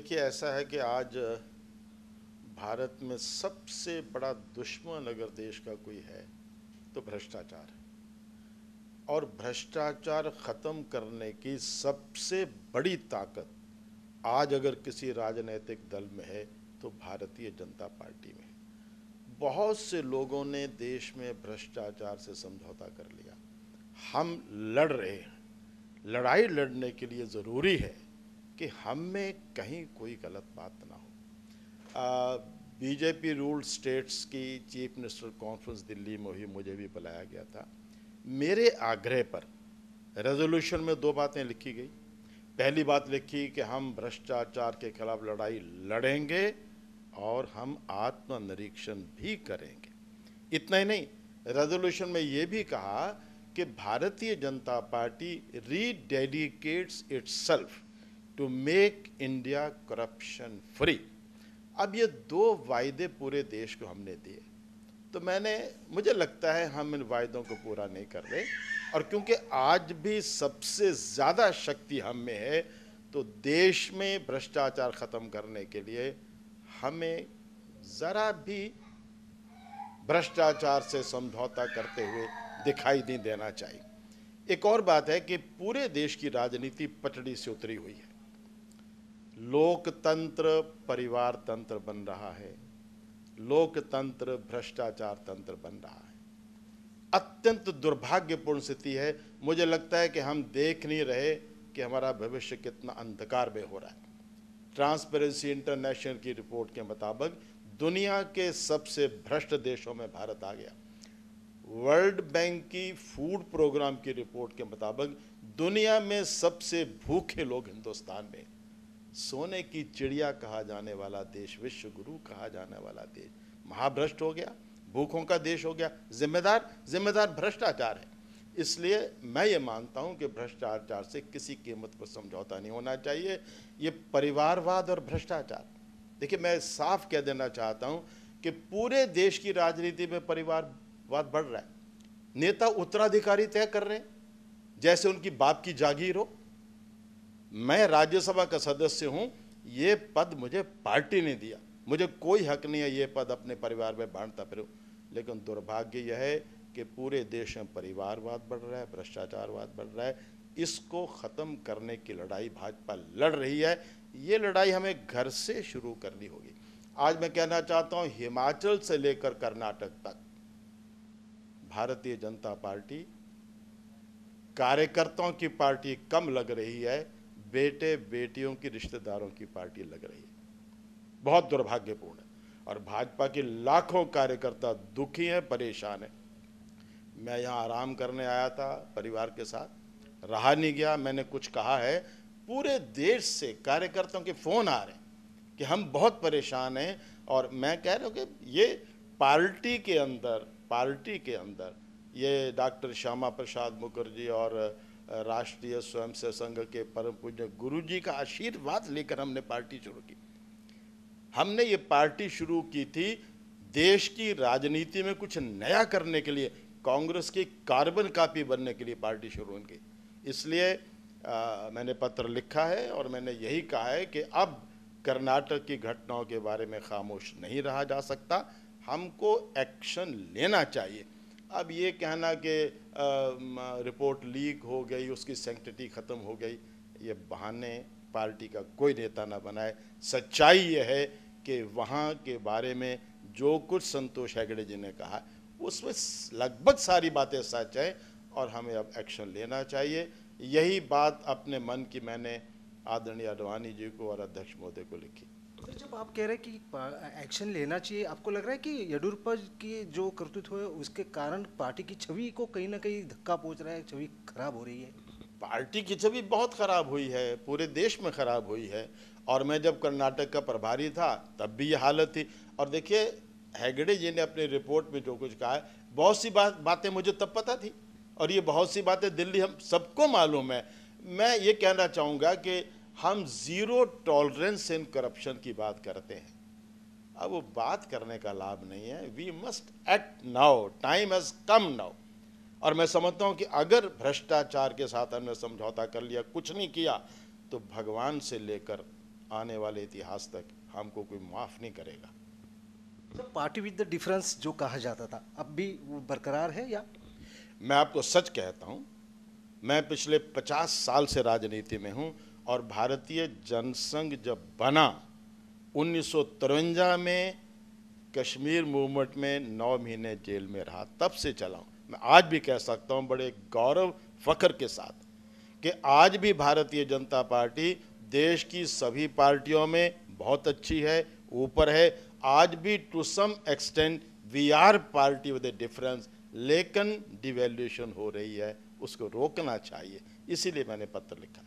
देखिए, ऐसा है कि आज भारत में सबसे बड़ा दुश्मन अगर देश का कोई है तो भ्रष्टाचार है। और भ्रष्टाचार ख़त्म करने की सबसे बड़ी ताकत आज अगर किसी राजनीतिक दल में है तो भारतीय जनता पार्टी में है। बहुत से लोगों ने देश में भ्रष्टाचार से समझौता कर लिया। हम लड़ रहे हैं। लड़ाई लड़ने के लिए ज़रूरी है कि हम में कहीं कोई गलत बात ना हो। बीजेपी रूल्ड स्टेट्स की चीफ मिनिस्टर कॉन्फ्रेंस दिल्ली में हुई, मुझे भी बुलाया गया था। मेरे आग्रह पर रेजोल्यूशन में दो बातें लिखी गई। पहली बात लिखी कि हम भ्रष्टाचार के खिलाफ लड़ाई लड़ेंगे और हम आत्मनिरीक्षण भी करेंगे। इतना ही नहीं, रेजोल्यूशन में ये भी कहा कि Bharatiya Janata Party rededicates itself to make India corruption free. अब ये दो वायदे पूरे देश को हमने दिए, तो मुझे लगता है हम इन वायदों को पूरा नहीं कर रहे। और क्योंकि आज भी सबसे ज़्यादा शक्ति हम में है, तो देश में भ्रष्टाचार ख़त्म करने के लिए हमें ज़रा भी भ्रष्टाचार से समझौता करते हुए दिखाई नहीं देना चाहिए। एक और बात है कि पूरे देश की राजनीति पटड़ी से उतरी हुई है। लोकतंत्र परिवार तंत्र बन रहा है, लोकतंत्र भ्रष्टाचार तंत्र बन रहा है। अत्यंत दुर्भाग्यपूर्ण स्थिति है। मुझे लगता है कि हम देख नहीं रहे कि हमारा भविष्य कितना अंधकार में हो रहा है। ट्रांसपेरेंसी इंटरनेशनल की रिपोर्ट के मुताबिक दुनिया के सबसे भ्रष्ट देशों में भारत आ गया। वर्ल्ड बैंक की फूड प्रोग्राम की रिपोर्ट के मुताबिक दुनिया में सबसे भूखे लोग हिंदुस्तान में। सोने की चिड़िया कहा जाने वाला देश, विश्व गुरु कहा जाने वाला देश महाभ्रष्ट हो गया, भूखों का देश हो गया। जिम्मेदार भ्रष्टाचार है। इसलिए मैं ये मानता हूँ कि भ्रष्टाचार से किसी कीमत पर समझौता नहीं होना चाहिए। ये परिवारवाद और भ्रष्टाचार, देखिए मैं साफ कह देना चाहता हूँ कि पूरे देश की राजनीति में परिवारवाद बढ़ रहा है। नेता उत्तराधिकारी तय कर रहे हैं जैसे उनकी बाप की जागीर हो। मैं राज्यसभा का सदस्य हूं, ये पद मुझे पार्टी ने दिया, मुझे कोई हक नहीं है ये पद अपने परिवार में बांटता फिरूं। लेकिन दुर्भाग्य यह है कि पूरे देश में परिवारवाद बढ़ रहा है, भ्रष्टाचारवाद बढ़ रहा है। इसको ख़त्म करने की लड़ाई भाजपा लड़ रही है। ये लड़ाई हमें घर से शुरू करनी होगी। आज मैं कहना चाहता हूँ, हिमाचल से लेकर कर्नाटक तक भारतीय जनता पार्टी कार्यकर्ताओं की पार्टी कम लग रही है, बेटे बेटियों की रिश्तेदारों की पार्टी लग रही है। बहुत दुर्भाग्यपूर्ण है। और भाजपा के लाखों कार्यकर्ता दुखी हैं, परेशान हैं। मैं यहाँ आराम करने आया था परिवार के साथ, रहा नहीं गया। मैंने कुछ कहा है, पूरे देश से कार्यकर्ताओं के फ़ोन आ रहे हैं कि हम बहुत परेशान हैं। और मैं कह रहा हूँ कि ये पार्टी के अंदर ये डॉक्टर श्यामा प्रसाद मुखर्जी और राष्ट्रीय स्वयंसेवक संघ के परम पूज्य गुरुजी का आशीर्वाद लेकर हमने पार्टी शुरू की। हमने ये पार्टी शुरू की थी देश की राजनीति में कुछ नया करने के लिए, कांग्रेस की कार्बन कॉपी बनने के लिए पार्टी शुरू की। इसलिए मैंने पत्र लिखा है और मैंने यही कहा है कि अब कर्नाटक की घटनाओं के बारे में खामोश नहीं रहा जा सकता, हमको एक्शन लेना चाहिए। अब ये कहना कि रिपोर्ट लीक हो गई, उसकी सैंक्टिटी ख़त्म हो गई, ये बहाने पार्टी का कोई नेता ना बनाए। सच्चाई ये है कि वहाँ के बारे में जो कुछ संतोष हेगड़े जी ने कहा उसमें लगभग सारी बातें सच हैं और हमें अब एक्शन लेना चाहिए। यही बात अपने मन की मैंने आदरणीय आडवाणी जी को और अध्यक्ष महोदय को लिखी। तो जब आप कह रहे हैं कि एक्शन लेना चाहिए, आपको लग रहा है कि येडियुरप्पा की जो कर्तृत्व है उसके कारण पार्टी की छवि को कहीं ना कहीं धक्का पहुंच रहा है, छवि खराब हो रही है? पार्टी की छवि बहुत खराब हुई है, पूरे देश में खराब हुई है। और मैं जब कर्नाटक का प्रभारी था तब भी ये हालत थी। और देखिए, हेगड़े जी ने अपनी रिपोर्ट में जो कुछ कहा है, बहुत सी बातें मुझे तब पता थी और ये बहुत सी बातें दिल्ली हम सबको मालूम है। मैं ये कहना चाहूँगा कि हम ज़ीरो टॉलरेंस इन करप्शन की बात करते हैं, अब वो बात करने का लाभ नहीं है। We must act now, time has come now. और मैं समझता हूँ कि अगर भ्रष्टाचार के साथ हमने समझौता कर लिया, कुछ नहीं किया, तो भगवान से लेकर आने वाले इतिहास तक हमको कोई माफ़ नहीं करेगा। तो पार्टी विद द डिफरेंस जो कहा जाता था, अब भी वो बरकरार है या? मैं आपको सच कहता हूँ, मैं पिछले 50 साल से राजनीति में हूँ और भारतीय जनसंघ जब बना 1953 में कश्मीर मूवमेंट में 9 महीने जेल में रहा, तब से चला हूँ। मैं आज भी कह सकता हूँ बड़े गौरव फख्र के साथ कि आज भी भारतीय जनता पार्टी देश की सभी पार्टियों में बहुत अच्छी है, ऊपर है। आज भी to some extent we are party with a difference, लेकिन डिवैल्यूएशन हो रही है, उसको रोकना चाहिए, इसीलिए मैंने पत्र लिखा।